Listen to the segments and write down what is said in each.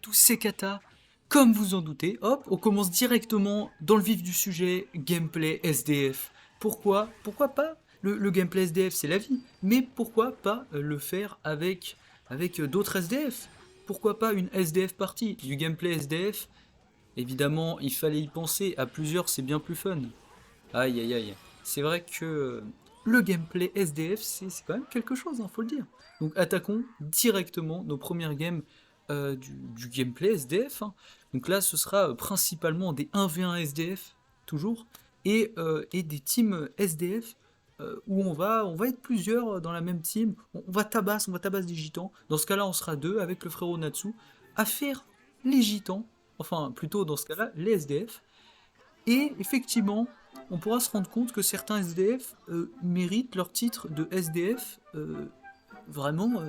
tous, c'est Kata. Comme vous en doutez, hop, on commence directement dans le vif du sujet, gameplay SDF. Pourquoi pas le gameplay SDF, c'est la vie, mais pourquoi pas le faire avec d'autres SDF? Pourquoi pas une SDF partie? Du gameplay SDF, évidemment, il fallait y penser, à plusieurs c'est bien plus fun. Aïe aïe aïe. C'est vrai que le gameplay SDF, c'est quand même quelque chose, hein, faut le dire. Donc attaquons directement nos premières games du gameplay SDF, hein. Donc là, ce sera principalement des 1v1 SDF, toujours, et des teams SDF où on va être plusieurs dans la même team. On va tabasse des gitans. Dans ce cas-là, on sera deux avec le frérot Natsu à faire les gitans, enfin plutôt dans ce cas-là, les SDF. Et effectivement, on pourra se rendre compte que certains SDF méritent leur titre de SDF. Vraiment,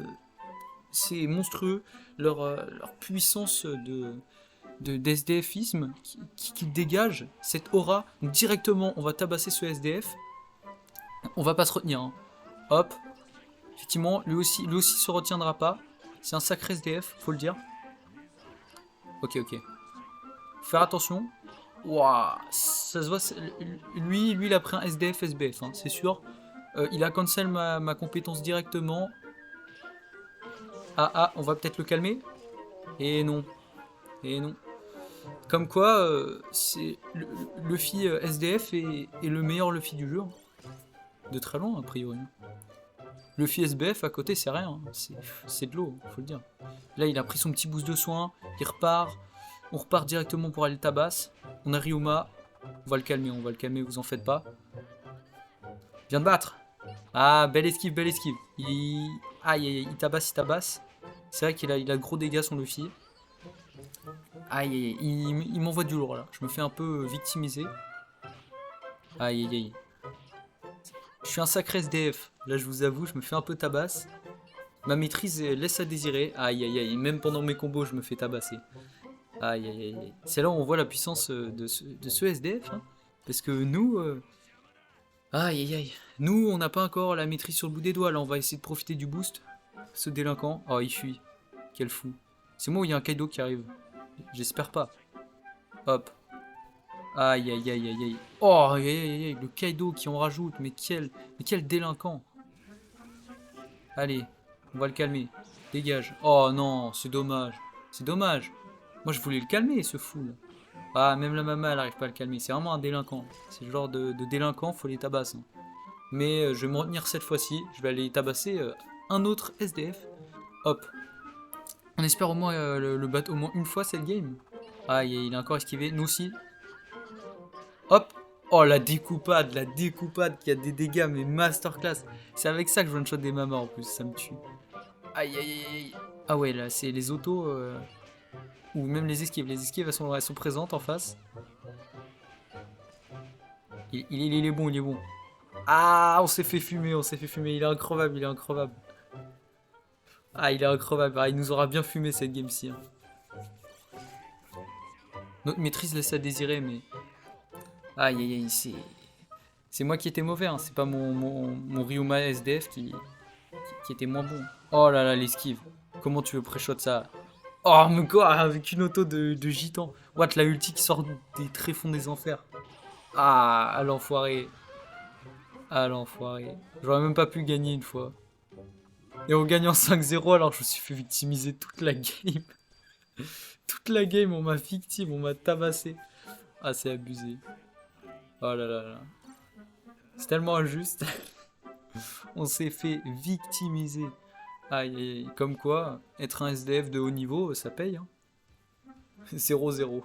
c'est monstrueux, leur puissance d'SDFisme qui dégage, cette aura. Donc directement, on va tabasser ce SDF. On va pas se retenir, hein. Hop. Effectivement, lui aussi se retiendra pas. C'est un sacré SDF, faut le dire. Ok. Faut faire attention. Waouh, ça se voit, lui il a pris un SDF SBF, hein, c'est sûr. Il a cancel ma compétence directement. On va peut-être le calmer. Et non. Comme quoi, c'est Luffy SDF est le meilleur Luffy du jeu. De très loin, a priori. Luffy SBF à côté, c'est rien. C'est de l'eau, faut le dire. Là, il a pris son petit boost de soin. Il repart. On repart directement pour aller le tabasse. On a Ryuma. On va le calmer, vous en faites pas. Viens de battre. Ah, belle esquive. Aïe, il tabasse. C'est vrai qu'il a de gros dégâts son Luffy. Aïe, il m'envoie du lourd là. Je me fais un peu victimiser. Aïe. Je suis un sacré SDF. Là, je vous avoue, je me fais un peu tabasse. Ma maîtrise laisse à désirer. Aïe. Même pendant mes combos, je me fais tabasser. Aïe. C'est là où on voit la puissance de ce SDF. Hein. Parce que nous... Aïe. Nous, on n'a pas encore la maîtrise sur le bout des doigts. Là, on va essayer de profiter du boost. Ce délinquant. Oh, il fuit. Quel fou. C'est moi où il y a un Kaido qui arrive. J'espère pas. Hop. Aïe. Oh, aïe. Le Kaido qui en rajoute. Mais quel délinquant. Allez, on va le calmer. Dégage. Oh non, c'est dommage. Moi, je voulais le calmer, ce fou là. Ah, même la maman, elle arrive pas à le calmer. C'est vraiment un délinquant. C'est le genre de délinquant, faut les tabasser. Hein. Mais je vais me retenir cette fois-ci. Je vais aller tabasser un autre SDF. Hop. On espère au moins le battre au moins une fois cette game. Aïe, il a encore esquivé. Nous aussi. Hop. Oh, la découpade qui a des dégâts, mais masterclass. C'est avec ça que je one-shot des mamas en plus, ça me tue. Aïe. Ah ouais, là, c'est les autos... Ou même les esquives. Les esquives, elles sont présentes en face. Il est bon. Ah, on s'est fait fumer. Il est increvable. Ah, il est increvable. Ah, il nous aura bien fumé cette game-ci. Hein. Notre maîtrise laisse à désirer, mais... Aïe, c'est moi qui étais mauvais. Hein. C'est pas mon Ryuma SDF qui était moins bon. Oh là, l'esquive. Comment tu veux pré-shot ça? Oh, mais quoi? Avec une auto de gitan. What, la ulti qui sort des tréfonds des enfers. Ah, à l'enfoiré. J'aurais même pas pu gagner une fois. Et on gagne en 5-0 alors je me suis fait victimiser toute la game. Toute la game, on m'a victime, on m'a tabassé. Ah, c'est abusé. Oh là. C'est tellement injuste. On s'est fait victimiser. Aïe. Comme quoi, être un SDF de haut niveau, ça paye. Hein. 0-0.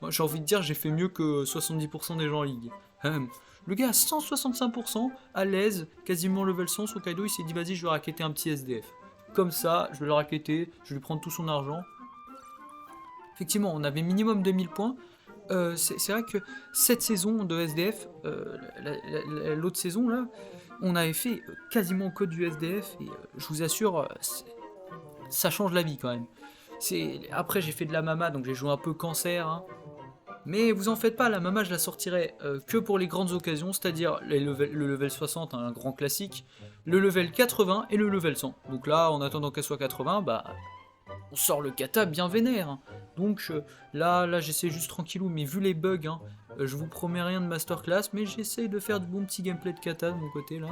J'ai envie de dire, j'ai fait mieux que 70% des gens en ligue. Le gars à 165%, à l'aise, quasiment level 100, sur Kaido, il s'est dit vas-y, je vais raqueter un petit SDF. Comme ça, je vais le raqueter, je vais lui prendre tout son argent. Effectivement, on avait minimum 2000 points. C'est vrai que cette saison de SDF, l'autre saison là, on avait fait quasiment que du SDF et je vous assure, ça change la vie quand même. Après j'ai fait de la mama donc j'ai joué un peu cancer, hein. Mais vous en faites pas, la mama je la sortirai que pour les grandes occasions, c'est-à-dire le level 60, hein, un grand classique, le level 80 et le level 100. Donc là en attendant qu'elle soit 80, bah on sort le kata bien vénère. Hein. Donc là j'essaie juste tranquillou, mais vu les bugs, hein, je vous promets rien de masterclass, mais j'essaie de faire du bon petit gameplay de kata de mon côté là.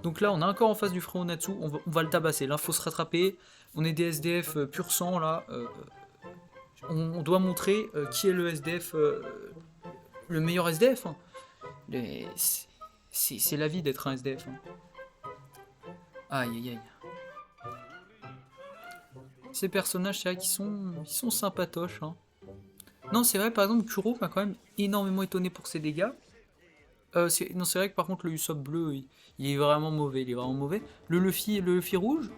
Donc là on est encore en face du frérot Natsu, on va le tabasser, là faut se rattraper, on est des SDF pur sang là, on doit montrer qui est le SDF, le meilleur SDF. Hein. C'est la vie d'être un SDF. Hein. Aïe aïe aïe. Ces personnages, c'est vrai qu'ils sont sympatoches. Hein. Non, c'est vrai, par exemple, Kuro m'a quand même énormément étonné pour ses dégâts. Non, c'est vrai que par contre, le Usopp bleu, il est vraiment mauvais. Il est vraiment mauvais. Le Luffy rouge,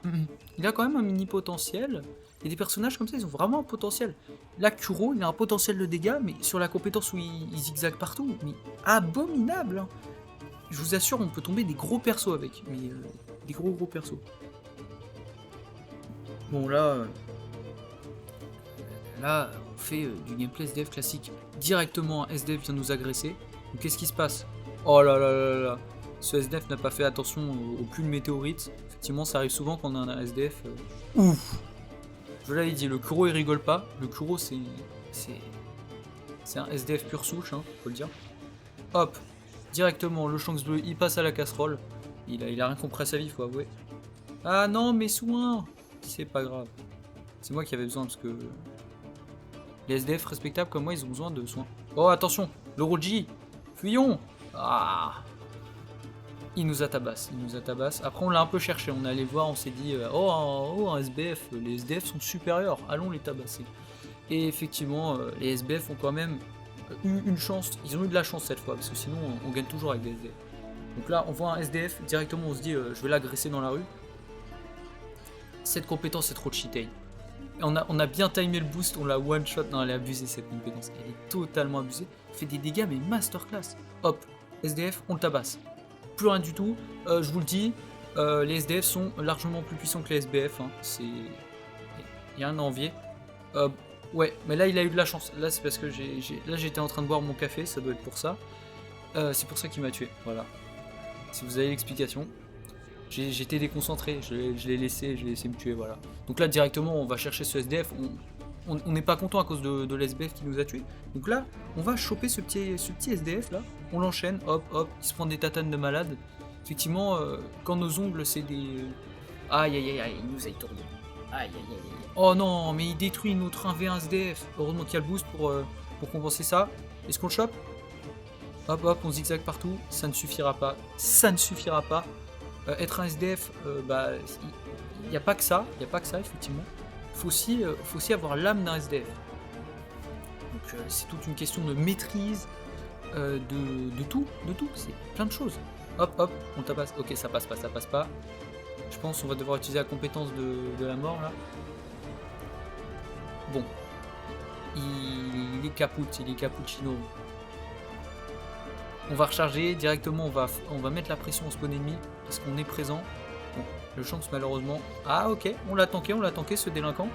il a quand même un mini potentiel. Il y a des personnages comme ça, ils ont vraiment un potentiel. Là, Kuro, il a un potentiel de dégâts, mais sur la compétence où il zigzague partout, mais abominable. Hein. Je vous assure, on peut tomber des gros persos avec, mais des gros persos. Bon, là, on fait du gameplay SDF classique. Directement, un SDF vient nous agresser. Donc, qu'est-ce qui se passe? Oh là là là là. Ce SDF n'a pas fait attention au pluie de météorites. Effectivement, ça arrive souvent quand on a un SDF. Ouf! Je l'avais dit, le Kuro il rigole pas. Le Kuro c'est un SDF pure souche, hein, faut le dire. Hop, directement le Shanks bleu il passe à la casserole. Il a rien compris à sa vie, faut avouer. Ah non, mes soins! C'est pas grave. C'est moi qui avais besoin parce que les SDF respectables comme moi ils ont besoin de soins. Oh attention, le Roji! Fuyons! Ah! Il nous a tabasse. Après, on l'a un peu cherché. On est allé voir, on s'est dit un SBF. Les SDF sont supérieurs. Allons les tabasser. Et effectivement, les SBF ont quand même eu une chance. Ils ont eu de la chance cette fois, parce que sinon, on gagne toujours avec des SDF. Donc là, on voit un SDF. Directement, on se dit je vais l'agresser dans la rue. Cette compétence est trop cheaté. On a bien timé le boost. On l'a one shot. Non, elle est abusée cette compétence. Elle est totalement abusée. Elle fait des dégâts, mais masterclass. Hop, SDF, on le tabasse. Plus rien du tout, je vous le dis, les SDF sont largement plus puissants que les SBF, hein. Il y a un à envier. Ouais, mais là il a eu de la chance, là c'est parce que là j'étais en train de boire mon café, ça doit être pour ça. C'est pour ça qu'il m'a tué, voilà. Si vous avez l'explication. J'étais déconcentré, je l'ai laissé me tuer, voilà. Donc là directement on va chercher ce SDF, on n'est pas content à cause de l'SBF qui nous a tué. Donc là, on va choper ce petit SDF là, on l'enchaîne, hop, hop, il se prend des tatanes de malade. Effectivement, quand nos ongles c'est des... Aïe aïe aïe aïe, il nous a étourdi. Aïe aïe aïe aïe. Oh non, mais il détruit notre 1v1 SDF. Heureusement qu'il y a le boost pour compenser ça. Est-ce qu'on le chope? Hop hop, on zigzag partout, ça ne suffira pas. Ça ne suffira pas. Être un SDF, il n'y a pas que ça, effectivement. Faut aussi avoir l'âme d'un SDF. Donc c'est toute une question de maîtrise de tout, c'est plein de choses. Hop hop, on tabasse. Ok, ça passe pas. Je pense qu'on va devoir utiliser la compétence de la mort là. Bon, il est cappuccino. On va recharger directement, on va mettre la pression au spawn ennemi parce qu'on est présent. Bon, le Shanks malheureusement. Ah ok, on l'a tanké ce délinquant.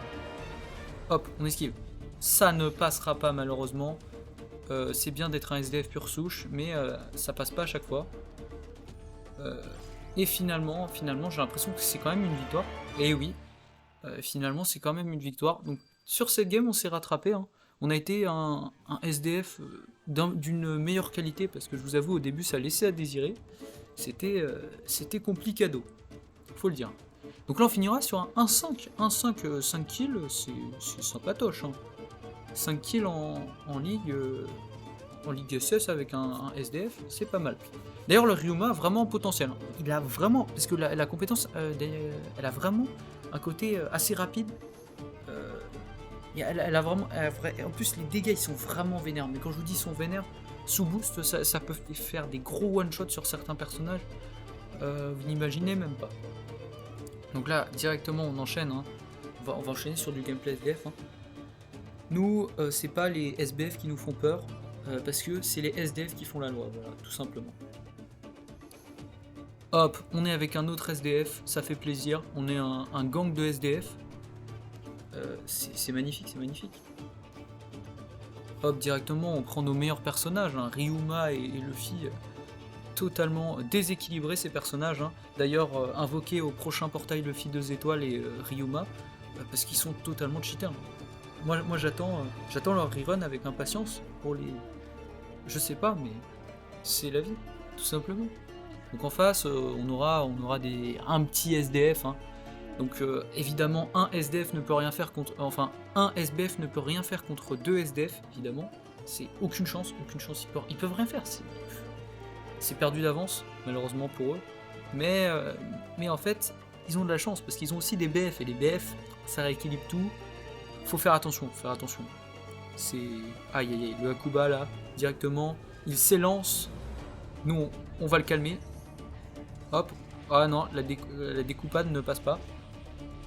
Hop, on esquive. Ça ne passera pas malheureusement. C'est bien d'être un SDF pure souche, mais ça passe pas à chaque fois. Et finalement j'ai l'impression que c'est quand même une victoire. Et oui, finalement c'est quand même une victoire. Donc sur cette game on s'est rattrapé. Hein. On a été un SDF d'une meilleure qualité parce que je vous avoue au début ça laissait à désirer. C'était complicado, faut le dire. Donc là on finira sur un 1-5. 1-5, 5 kills, c'est sympatoche. Hein. 5 kills en ligue 16 avec un SDF, c'est pas mal. D'ailleurs le Ryuma a vraiment un potentiel. Hein. Il a vraiment, parce que la compétence, elle a vraiment un côté assez rapide. Elle a vraiment, en plus les dégâts ils sont vraiment vénères, mais quand je vous dis ils sont vénères, sous boost ça peut faire des gros one shot sur certains personnages, vous n'imaginez même pas. Donc là directement on enchaîne, hein. on va enchaîner sur du gameplay SDF. Hein. Nous c'est pas les SBF qui nous font peur, parce que c'est les SDF qui font la loi, voilà, tout simplement. Hop, on est avec un autre SDF, ça fait plaisir, on est un gang de SDF. C'est magnifique, Hop, directement, on prend nos meilleurs personnages, hein, Ryuma et Luffy, totalement déséquilibrés ces personnages. Hein. D'ailleurs, invoqués au prochain portail Luffy 2 étoiles et Ryuma, Parce qu'ils sont totalement cheatés. Moi j'attends leur rerun avec impatience pour les... Je sais pas, mais c'est la vie, tout simplement. Donc en face, on aura un petit SDF. Hein. Donc évidemment, un SDF ne peut rien faire contre... Enfin, un SBF ne peut rien faire contre 2 SDF, évidemment. C'est aucune chance, ils peuvent rien faire. C'est perdu d'avance, malheureusement pour eux. Mais en fait, ils ont de la chance, parce qu'ils ont aussi des BF, et les BF, ça rééquilibre tout. Faut faire attention. C'est... Aïe aïe aïe, le Akuba là, directement, il s'élance. Nous, on va le calmer. Hop. Ah non, la découpade ne passe pas.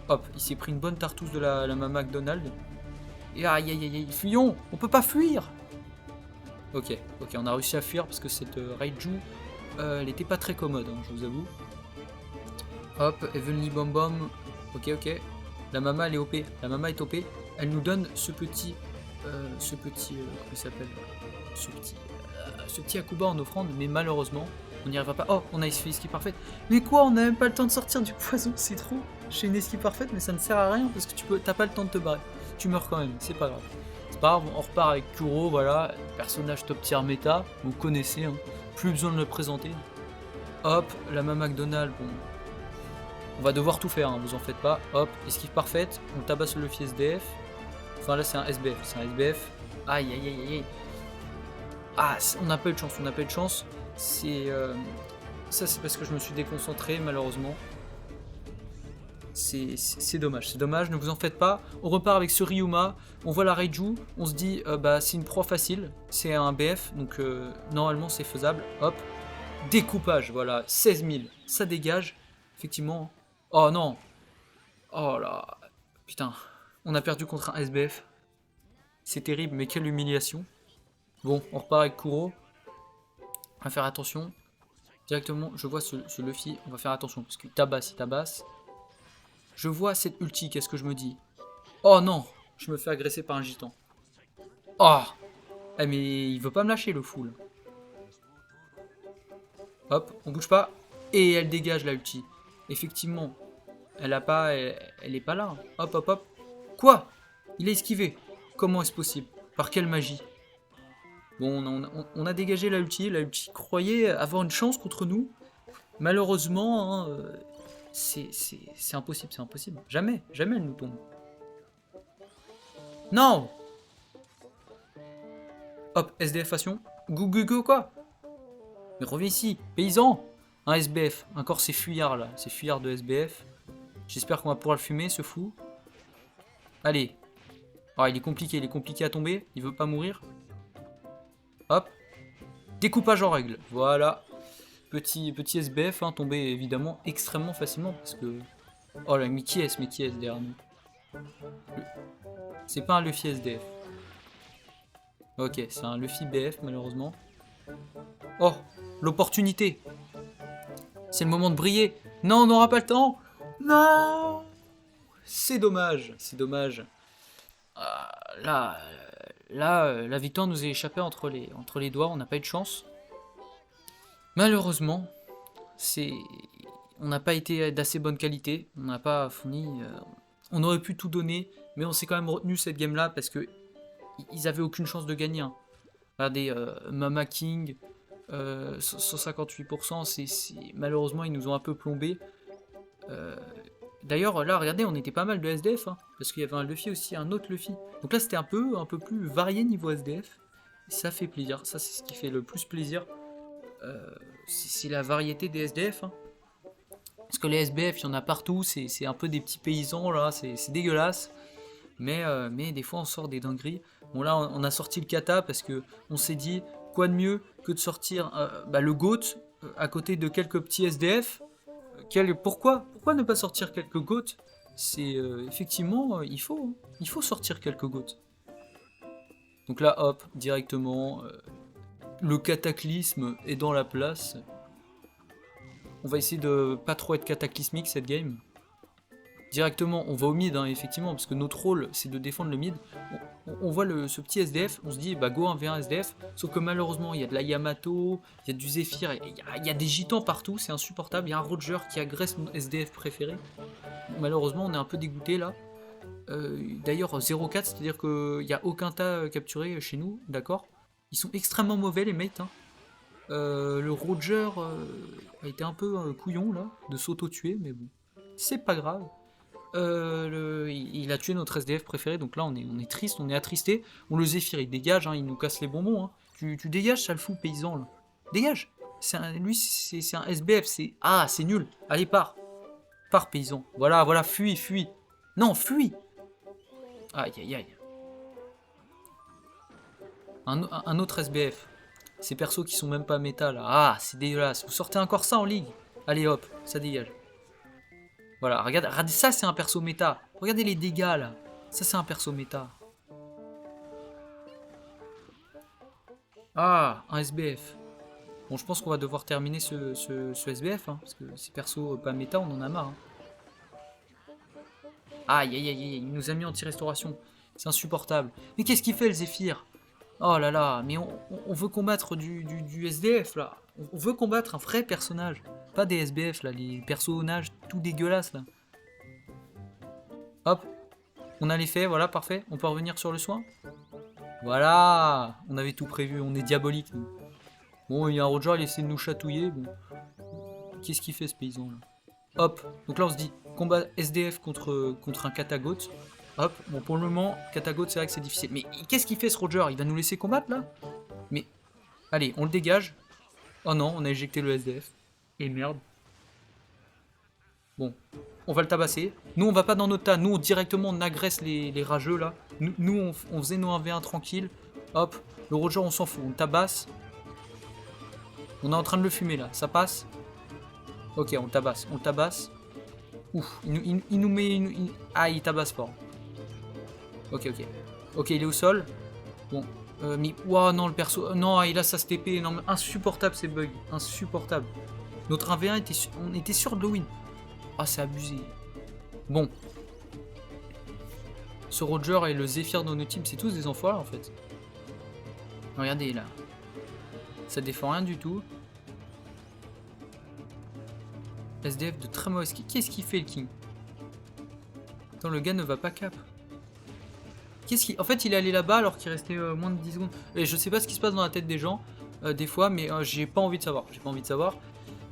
Hop, il s'est pris une bonne tartousse de la Mama McDonald. Et aïe aïe aïe aïe, fuyons. On peut pas fuir. Ok, on a réussi à fuir parce que cette Raiju, elle était pas très commode, hein, je vous avoue. Hop, Heavenly Bomb Bomb. Ok. La Mama, elle est OP. La Mama est OP. Elle nous donne ce petit... comment il s'appelle, ce petit Akuba en offrande, mais malheureusement, on n'y arrivera pas. Oh, on a fait esquive parfaite. Mais quoi, on n'a même pas le temps de sortir du poison, c'est trop. J'ai une esquive parfaite, mais ça ne sert à rien parce que t'as pas le temps de te barrer. Tu meurs quand même, c'est pas grave. C'est pas grave, on repart avec Kuro, voilà, personnage top tier méta, vous connaissez, hein. Plus besoin de le présenter. Hop, la Mama McDonald, bon. On va devoir tout faire, hein, vous en faites pas. Hop, esquive parfaite, on tabasse le Luffy SDF. Enfin là c'est un SBF, Aïe aïe aïe aïe. Ah, on n'a pas eu de chance, C'est... Ça c'est parce que je me suis déconcentré malheureusement. C'est dommage, ne vous en faites pas. On repart avec ce Ryuma, on voit la Raiju, on se dit bah c'est une proie facile, c'est un BF, donc normalement c'est faisable. Hop, découpage, voilà, 16 000, ça dégage, effectivement. Oh non, oh là, putain, on a perdu contre un SBF. C'est terrible, mais quelle humiliation. Bon, on repart avec Kuro. On va faire attention. Directement, je vois ce Luffy, on va faire attention, parce qu'il tabasse. Je vois cette ulti, qu'est-ce que je me dis? Oh non, je me fais agresser par un gitan. Oh, mais il veut pas me lâcher le fou. Hop, on bouge pas. Et elle dégage la ulti. Effectivement, elle est pas là. Hop. Quoi? Il a esquivé. Comment est-ce possible? Par quelle magie? Bon, on a dégagé la ulti. La ulti croyait avoir une chance contre nous. Malheureusement, hein, c'est impossible. Jamais elle nous tombe. Non! Hop, SDF-ation. Go, quoi? Mais reviens ici, paysan! Un SBF, encore ces fuyards là, ces fuyards de SBF. J'espère qu'on va pouvoir le fumer, ce fou. Allez. Ah, il est compliqué à tomber, il veut pas mourir. Hop. Découpage en règle, voilà. Petit SBF, hein, tombé évidemment extrêmement facilement parce que... Oh là, mais qui est-ce derrière nous? C'est pas un Luffy SDF. Ok, c'est un Luffy BF malheureusement. Oh, l'opportunité. C'est le moment de briller. Non, on n'aura pas le temps. Non. C'est dommage. Là, la victoire nous est échappée entre les doigts. On n'a pas eu de chance. Malheureusement, on n'a pas été d'assez bonne qualité. On n'a pas fourni. On aurait pu tout donner, mais on s'est quand même retenu cette game-là parce que ils avaient aucune chance de gagner. Hein. Regardez, Mama King, 158%, malheureusement ils nous ont un peu plombé. D'ailleurs là regardez, on était pas mal de SDF, hein, parce qu'il y avait un Luffy aussi, un autre Luffy. Donc là c'était un peu plus varié niveau SDF. Ça fait plaisir, ça c'est ce qui fait le plus plaisir. C'est la variété des SDF. Hein. Parce que les SBF, il y en a partout, c'est un peu des petits paysans là, c'est dégueulasse. Mais des fois on sort des dingueries. Bon là on a sorti le kata parce que on s'est dit quoi de mieux que de sortir le GOAT à côté de quelques petits SDF. Pourquoi ne pas sortir quelques GOAT? C'est effectivement il faut sortir quelques GOAT. Donc là hop directement le cataclysme est dans la place. On va essayer de pas trop être cataclysmique cette game. Directement, on va au mid, hein, effectivement, parce que notre rôle, c'est de défendre le mid. On voit ce petit SDF, on se dit, bah go 1v1 SDF, sauf que malheureusement, il y a de la Yamato, il y a du Zephyr, il y a des gitans partout, c'est insupportable. Il y a un Roger qui agresse mon SDF préféré. Malheureusement, on est un peu dégoûté là. D'ailleurs 0-4, c'est-à-dire qu'il n'y a aucun tas capturé chez nous, d'accord? Ils sont extrêmement mauvais les mates. Hein. Le Roger a été un peu couillon là, de s'auto-tuer, mais bon, c'est pas grave. Il a tué notre SDF préféré, donc là on est triste, on est attristé. On le Zéphyr, il dégage, hein, il nous casse les bonbons. Hein. Tu dégages, ça le fout paysan là. Dégage. Lui c'est un SBF, c'est ah c'est nul. Allez pars, pars paysan. Voilà voilà, fuis fuis. Non fuis. Aïe aïe aïe. Un autre SBF. Ces persos qui sont même pas méta là. Ah c'est dégueulasse. Vous sortez encore ça en ligue. Allez hop, ça dégage. Voilà, regarde, ça c'est un perso méta. Regardez les dégâts là. Ça c'est un perso méta. Ah, un SBF. Bon, je pense qu'on va devoir terminer ce SBF, hein, parce que ces persos pas méta, on en a marre. Hein. Aïe, aïe, aïe, aïe, il nous a mis anti-restauration. C'est insupportable. Mais qu'est-ce qu'il fait le Zéphyr? Oh là là, mais on veut combattre du SDF là. On veut combattre un vrai personnage. Pas des SBF là, les personnages tout dégueulasses là. Hop, on a l'effet, voilà, parfait. On peut revenir sur le soin. Voilà, on avait tout prévu, on est diabolique nous. Bon, il y a un Roger, il essaie de nous chatouiller. Bon. Qu'est-ce qu'il fait ce paysan là? Hop, donc là on se dit combat SDF contre un Katagoth. Hop, bon pour le moment, Katagoth c'est vrai que c'est difficile. Mais qu'est-ce qu'il fait ce Roger? Il va nous laisser combattre là? Mais, allez, on le dégage. Oh non, on a éjecté le SDF. Et merde. Bon, on va le tabasser. Nous on va pas dans notre tas, nous directement on agresse les rageux là. Nous on faisait nos 1v1 tranquille. Hop, le Roger on s'en fout, on le tabasse. On est en train de le fumer là, ça passe? Ok, on le tabasse. Ouf, il nous met une... Ah, il tabasse fort. Ok, ok. Ok, il est au sol. Bon, mais... Ouah, non, le perso... Non, il a sa TP. Non, mais insupportable ces bugs. Insupportable. Notre 1v1, on était sûr de le win. Ah, c'est abusé. Bon. Ce Roger et le Zéphyr dans nos teams, c'est tous des enfoirés en fait. Regardez là. Ça défend rien du tout. SDF de très mauvaise... Qu'est-ce qu'il fait le King? Attends, le gars ne va pas cap. Qu'est-ce qu'il... En fait, il est allé là-bas alors qu'il restait moins de 10 secondes. Et je sais pas ce qui se passe dans la tête des gens, des fois, mais j'ai pas envie de savoir. J'ai pas envie de savoir.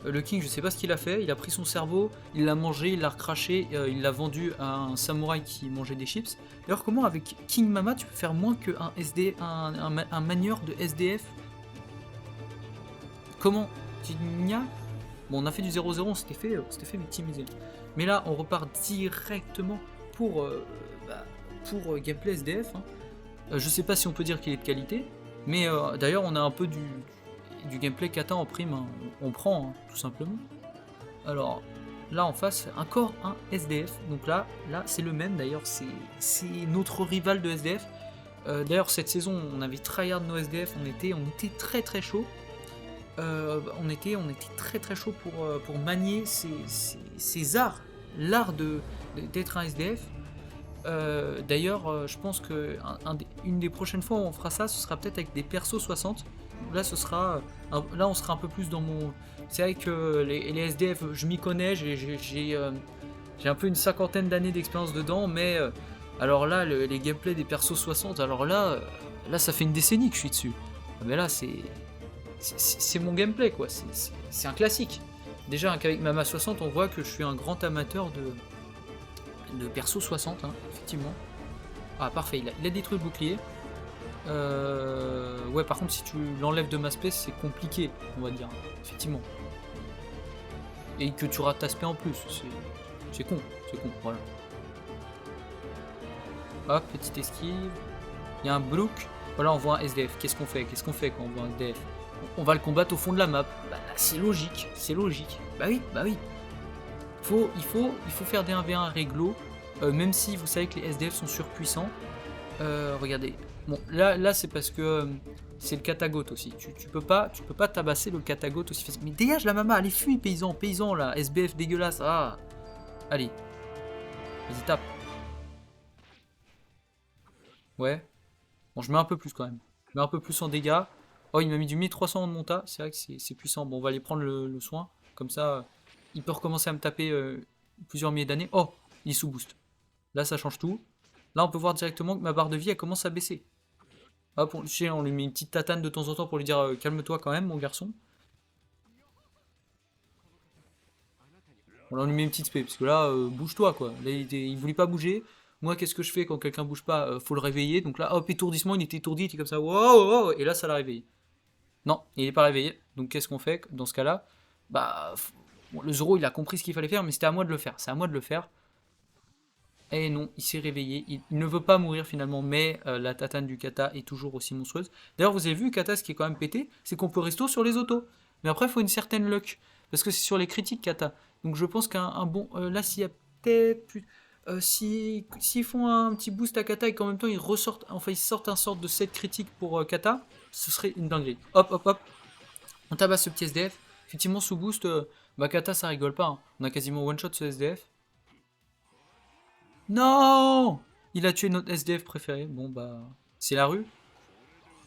Le King, je sais pas ce qu'il a fait. Il a pris son cerveau, il l'a mangé, il l'a recraché, il l'a vendu à un samouraï qui mangeait des chips. D'ailleurs, comment avec King Mama, tu peux faire moins qu'un un manieur de SDF? Comment? Tu n'y as... Bon, on a fait du 0-0, on s'était fait victimiser. Mais là, on repart directement pour gameplay SDF. Hein. Je sais pas si on peut dire qu'il est de qualité, mais d'ailleurs, on a un peu du gameplay kata en prime. Hein. On prend, hein, tout simplement. Alors, là en face, encore un SDF. Donc là c'est le même. D'ailleurs, c'est notre rival de SDF. D'ailleurs, cette saison, on avait tryhard nos SDF. On était très très chaud. On était très très chaud pour manier ces arts, l'art d'être un SDF. D'ailleurs, je pense que une des prochaines fois où on fera ça, ce sera peut-être avec des persos 60. Là, là, on sera un peu plus dans mon. C'est vrai que les SDF, je m'y connais, j'ai un peu une cinquantaine d'années d'expérience dedans, mais alors là, les gameplays des persos 60, alors là, ça fait une décennie que je suis dessus. Mais là, c'est mon gameplay quoi, c'est un classique. Déjà qu'avec Mama 60 on voit que je suis un grand amateur de perso 60 hein, effectivement. Ah parfait, il a détruit le bouclier. Ouais par contre si tu l'enlèves de ma space c'est compliqué on va dire, effectivement. Et que tu rates ta spé en plus, c'est con, voilà. Hop, petite esquive. Il y a un bloc. Voilà on voit un SDF, qu'est-ce qu'on fait quand on voit un SDF? On va le combattre au fond de la map. Bah, c'est logique, Bah oui. Il faut faire des 1v1 réglo, même si vous savez que les SDF sont surpuissants. Regardez. Bon, là c'est parce que c'est le Katagoth aussi. Tu peux pas tabasser le Katagoth aussi facilement. Mais dégage la mama, allez fuis paysan là, SBF dégueulasse. Ah, allez, vas-y tape. Ouais. Bon, je mets un peu plus quand même. Je mets un peu plus en dégâts. Oh, il m'a mis du 1300 de monta, c'est vrai que c'est puissant. Bon, on va aller prendre le soin. Comme ça, il peut recommencer à me taper plusieurs milliers d'années. Oh, il est sous boost. Là, ça change tout. Là, on peut voir directement que ma barre de vie, elle commence à baisser. Hop, on lui met une petite tatane de temps en temps pour lui dire calme-toi quand même, mon garçon. Bon, là, on lui met une petite spé, parce que là, bouge-toi, quoi. Là, il voulait pas bouger. Moi, qu'est-ce que je fais quand quelqu'un bouge pas? Faut le réveiller. Donc là, hop, étourdissement, il était étourdi, il était comme ça. Wow, wow, wow, et là, ça l'a réveillé. Non, il est pas réveillé. Donc qu'est-ce qu'on fait dans ce cas-là? Bah, bon, le Zoro, il a compris ce qu'il fallait faire, mais c'était à moi de le faire. C'est à moi de le faire. Et non, il s'est réveillé. Il ne veut pas mourir finalement, mais la tatane du kata est toujours aussi monstrueuse. D'ailleurs, vous avez vu, kata, ce qui est quand même pété, c'est qu'on peut resto sur les autos. Mais après, il faut une certaine luck. Parce que c'est sur les critiques kata. Donc je pense qu'un bon. Là, s'il y a peut-être plus. S'ils font un petit boost à kata et qu'en même temps ils ressortent. Enfin, ils sortent un sorte de set critique pour kata, ce serait une dinguerie. Hop, hop, hop. On tabasse ce petit SDF. Effectivement, sous boost, bah kata, ça rigole pas, hein. On a quasiment one shot ce SDF. Non! Il a tué notre SDF préféré. Bon, bah. C'est la rue.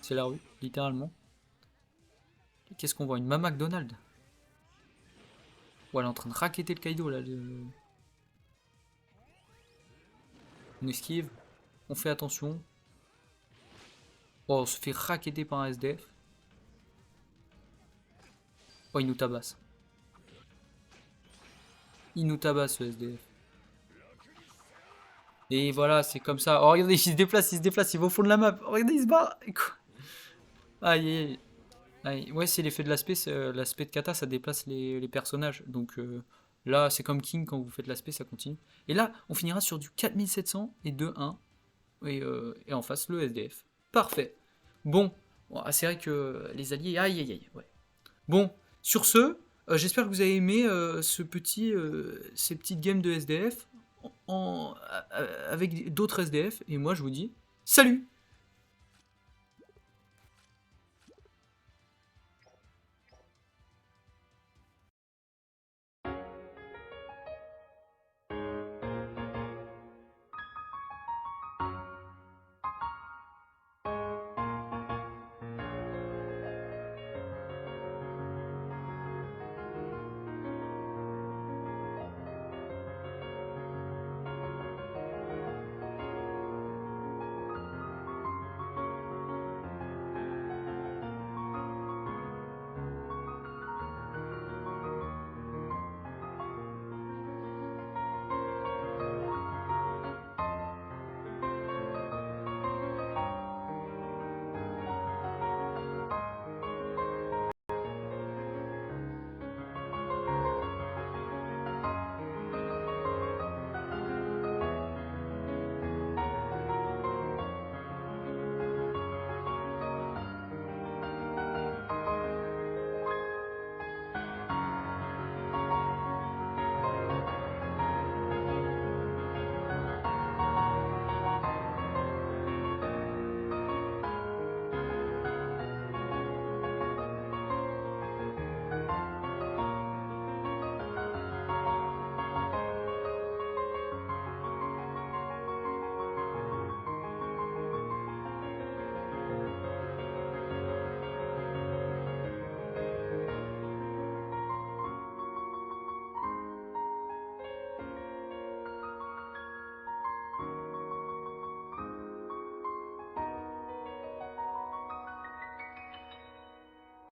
C'est la rue, littéralement. Qu'est-ce qu'on voit? Une Mama McDonald. Ouais, elle est en train de racketter le Kaido, là. On esquive. On fait attention. Oh, on se fait racketter par un SDF. Oh, il nous tabasse. Il nous tabasse, ce SDF. Et voilà, c'est comme ça. Oh, regardez, il se déplace, il va au fond de la map. Oh, regardez, il se barre. Aïe, aïe, aïe. Ouais, c'est l'effet de l'aspect. L'aspect de kata, ça déplace les personnages. Donc là, c'est comme King, quand vous faites l'aspect, ça continue. Et là, on finira sur du 4700 et 2-1. Et en face, le SDF. Parfait. Bon, c'est vrai que les alliés. Aïe, aïe, aïe. Ouais. Bon, sur ce, j'espère que vous avez aimé ces petites games de SDF avec d'autres SDF. Et moi, je vous dis salut!